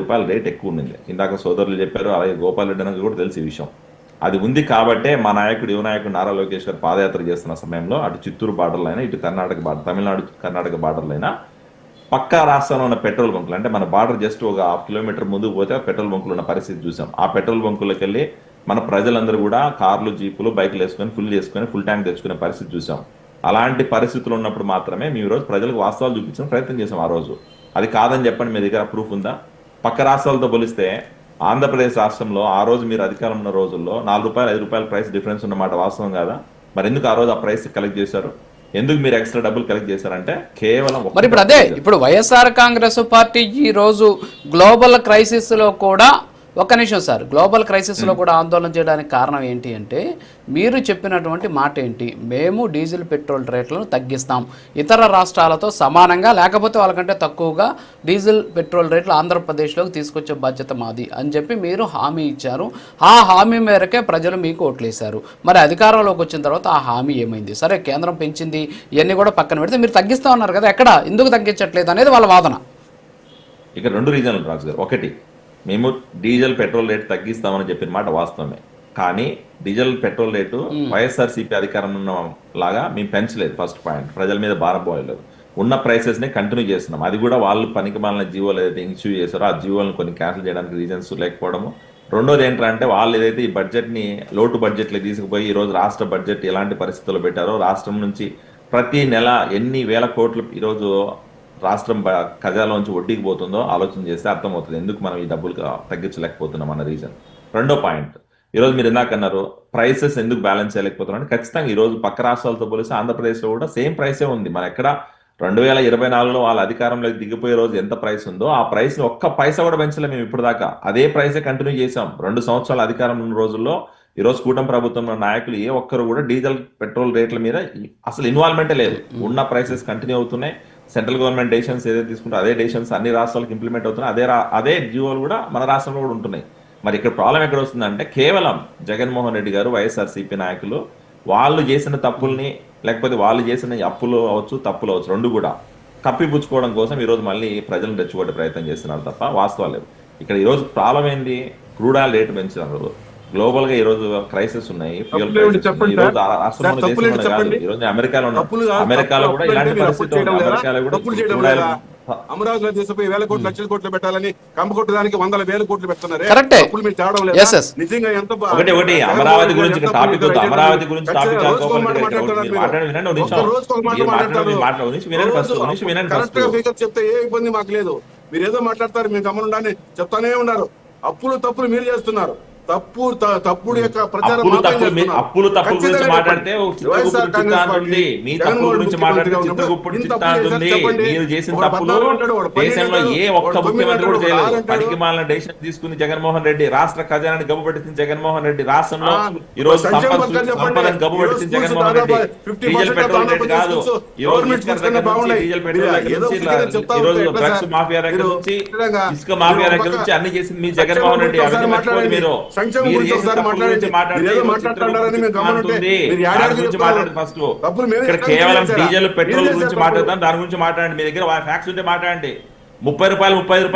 రూపాయలు రేట్ ఎక్కువ ఉండింది. ఇందాక సోదరులు చెప్పారు, అలాగే గోపాల్ రెడ్డి అన్నకు కూడా తెలిసి విషయం. అది ఉంది కాబట్టే మా నాయకుడు, యువ నాయకుడు నారా లోకేష్ గారు పాదయాత్ర చేస్తున్న సమయంలో అటు చిత్తూరు బార్డర్లో అయినా, ఇటు కర్ణాటక బార్డర్, తమిళనాడు కర్ణాటక బార్డర్లో అయినా పక్కా రాష్ట్రంలో ఉన్న పెట్రోల్ బంకులు, అంటే మన బార్డర్ జస్ట్ ఒక 1/2 కిలోమీటర్ ముందుకు పోతే పెట్రోల్ బంకులు ఉన్న పరిస్థితి చూసాం. ఆ పెట్రోల్ బంకులకు వెళ్ళి మన ప్రజలందరూ కూడా కార్లు, జీపులు, బైకులు వేసుకొని ఫుల్ చేసుకొని ఫుల్ ట్యాంక్ తెచ్చుకునే పరిస్థితి చూసాం. అలాంటి పరిస్థితులు ఉన్నప్పుడు మాత్రమే మేము ఈరోజు ప్రజలకు వాస్తవాలు చూపించిన ప్రయత్నం చేసాం. ఆ రోజు అది కాదని చెప్పండి, మీ దగ్గర ప్రూఫ్ ఉందా? పక్క రాష్ట్రాలతో పోలిస్తే ఆంధ్రప్రదేశ్ రాష్ట్రంలో ఆ రోజు మీరు అధికారం ఉన్న రోజుల్లో ₹4, ₹5 ప్రైస్ డిఫరెన్స్ ఉన్నమాట వాస్తవం కాదా? మరి ఎందుకు ఆ రోజు ఆ ప్రైస్ కలెక్ట్ చేశారు? ఎందుకు మీరు ఎక్స్ట్రా డబ్బులు కలెక్ట్ చేశారంటే కేవలం. మరి ఇప్పుడు అదే, ఇప్పుడు వైఎస్ఆర్ కాంగ్రెస్ పార్టీ ఈ రోజు గ్లోబల్ క్రైసిస్ లో కూడా, ఒక్క నిమిషం సార్, గ్లోబల్ క్రైసిస్లో కూడా ఆందోళన చేయడానికి కారణం ఏంటి అంటే మీరు చెప్పినటువంటి మాట ఏంటి, మేము డీజిల్ పెట్రోల్ రేట్లను తగ్గిస్తాం, ఇతర రాష్ట్రాలతో సమానంగా లేకపోతే వాళ్ళకంటే తక్కువగా డీజిల్ పెట్రోల్ రేట్లు ఆంధ్రప్రదేశ్లోకి తీసుకొచ్చే బాధ్యత మాది అని చెప్పి మీరు హామీ ఇచ్చారు. ఆ హామీ మేరకే ప్రజలు మీకు ఓట్లేశారు. మరి అధికారంలోకి వచ్చిన తర్వాత ఆ హామీ ఏమైంది? సరే, కేంద్రం పెంచింది, ఇవన్నీ కూడా పక్కన పెడితే మీరు తగ్గిస్తా ఉన్నారు కదా, ఎక్కడ ఎందుకు తగ్గించట్లేదు అనేది వాళ్ళ వాదన. ఇక 2 రీజన్లు రాజు గారు. ఒకటి, మేము డీజిల్ పెట్రోల్ రేటు తగ్గిస్తామని చెప్పిన మాట వాస్తవమే, కానీ డీజిల్ పెట్రోల్ రేటు వైఎస్ఆర్సీపీ అధికారం ఉన్న లాగా మేము పెంచలేదు. ఫస్ట్ పాయింట్, ప్రజల మీద భారం పోయలేదు. ఉన్న ప్రైసెస్ ని కంటిన్యూ చేస్తున్నాం. అది కూడా వాళ్ళు పనికి మాలిన జీవోలు ఏదైతే ఇష్యూ చేశారో ఆ జీవోలను కొన్ని క్యాన్సిల్ చేయడానికి రీజన్స్ లేకపోవడము. రెండోది ఏంటంటే వాళ్ళు ఏదైతే ఈ బడ్జెట్ ని లోటు బడ్జెట్లు తీసుకుపోయి ఈ రోజు రాష్ట్ర బడ్జెట్ ఎలాంటి పరిస్థితుల్లో పెట్టారో, రాష్ట్రం నుంచి ప్రతి నెల ఎన్ని వేల కోట్లు ఈరోజు రాష్ట్రం ఖజానాలోంచి వడ్డీకి పోతుందో ఆలోచన చేస్తే అర్థమవుతుంది ఎందుకు మనం ఈ డబ్బులు తగ్గించలేకపోతున్నాం అన్న రీజన్. రెండో పాయింట్, ఈరోజు మీరు ఇందాక అన్నారు ప్రైసెస్ ఎందుకు బ్యాలెన్స్ చేయలేకపోతున్నాం అంటే, ఖచ్చితంగా ఈరోజు పక్క రాష్ట్రాలతో పోలిస్తే ఆంధ్రప్రదేశ్లో కూడా సేమ్ ప్రైసే ఉంది. మన ఎక్కడ 2024లో వాళ్ళ అధికారంలోకి దిగిపోయే రోజు ఎంత ప్రైస్ ఉందో ఆ ప్రైస్ ని ఒక్క పైసా కూడా పెంచలేము మేము ఇప్పుడు దాకా. అదే ప్రైసే కంటిన్యూ చేసాం 2 సంవత్సరాల అధికారం ఉన్న రోజుల్లో. ఈరోజు కూటమి ప్రభుత్వంలో నాయకులు ఏ ఒక్కరు కూడా డీజిల్ పెట్రోల్ రేట్ల మీద అసలు ఇన్వాల్వ్మెంటే లేదు. ఉన్న ప్రైసెస్ కంటిన్యూ అవుతున్నాయి. సెంట్రల్ గవర్నమెంట్ డెసిషన్స్ ఏదైతే తీసుకుంటే అదే డెసిషన్స్ అన్ని రాష్ట్రాలకు ఇంప్లిమెంట్ అవుతున్నాయి. అదే జీవోలు కూడా మన రాష్ట్రంలో కూడా ఉంటున్నాయి. మరి ఇక్కడ ప్రాబ్లం ఎక్కడ వస్తుందంటే, కేవలం జగన్మోహన్ రెడ్డి గారు, వైఎస్ఆర్సీపీ నాయకులు వాళ్ళు చేసిన తప్పుల్ని, లేకపోతే వాళ్ళు చేసిన అప్పులు అవచ్చు, తప్పులు అవచ్చు, రెండు కూడా కప్పిపుచ్చుకోవడం కోసం ఈరోజు మళ్ళీ ప్రజలను రెచ్చగొట్టే ప్రయత్నం చేస్తున్నారు తప్ప వాస్తవాలు లేవు. ఇక్కడ ఈరోజు ప్రాబ్లం ఏంది, క్రూడ్ ఆయిల్ రేటు పెంచినారు. గ్లోబల్ గా ఈ రోజు క్రైసిస్ ఉన్నాయి, ఫ్యూయల్ క్రైసిస్ ఉన్నాయి. ఈ రోజు రాష్ట్రంలో దేశంలో కాదు, ఈ రోజు అమెరికాలో కూడా ఇలాంటి పరిస్థితి ఉంది. అమెరికాలో కూడా అమరావతిలో తీసుకుపోయి వేల కోట్లు, లక్షల కోట్లు పెట్టాలని కంపకొట్టడానికి 100,000 కోట్లు పెడుతున్నారు. నిజంగా ఎంత ఒకటి అమరావతి గురించి టాపిక్, అమరావతి గురించి టాపిక్ చెప్తే ఏ ఇబ్బంది మాకు లేదు. మీరు ఏదో మాట్లాడతారు, మీరు గమనుండాలని చెప్తానే ఉన్నారు. తప్పులు మీరు చేస్తున్నారు. తప్పుడు యొక్క ప్రచారం అప్పులు తప్పుల గురించి మాట్లాడితే చిత్తగుప్తుడి మీ తప్పుల గురించి మాట్లాడితే చిత్తగుప్తుడి చిత్తాంతుంది. మీరు చేసిన తప్పులు దేశంలో ఏ ఒక్క ముఖ్యమంత్రి కూడా చేయలేదు. పనికి మాలిన డెసిషన్ తీసుకుని జగన్మోహన్ రెడ్డి, రాష్ట్ర ఖజానాన్ని గబ్బుపెట్టించిన జగన్మోహన్ రెడ్డి, రాష్ట్రంలో ఈ రోజు సంపదను గబ్బుపెట్టించిన Jaganmohan Reddy. Diesel petrol rate కాదు, ఈ రోజు డీజిల్ పెట్రోల్ దగ్గర నుంచి, ఈ రోజు డ్రగ్స్ మాఫియా దగ్గర నుంచి, ఇసుక మాఫియా దగ్గర నుంచి అన్ని చేసింది మీ జగన్మోహన్ రెడ్డి. అవన్నీ మర్చిపోయి మీరు కేవలం డీజిల్ పెట్రోల్ గురించి మాట్లాడతాను, దాని గురించి మాట్లాడండి. మీ దగ్గర ఫ్యాక్ట్స్ ఉంటే మాట్లాడండి. ₹30, ₹30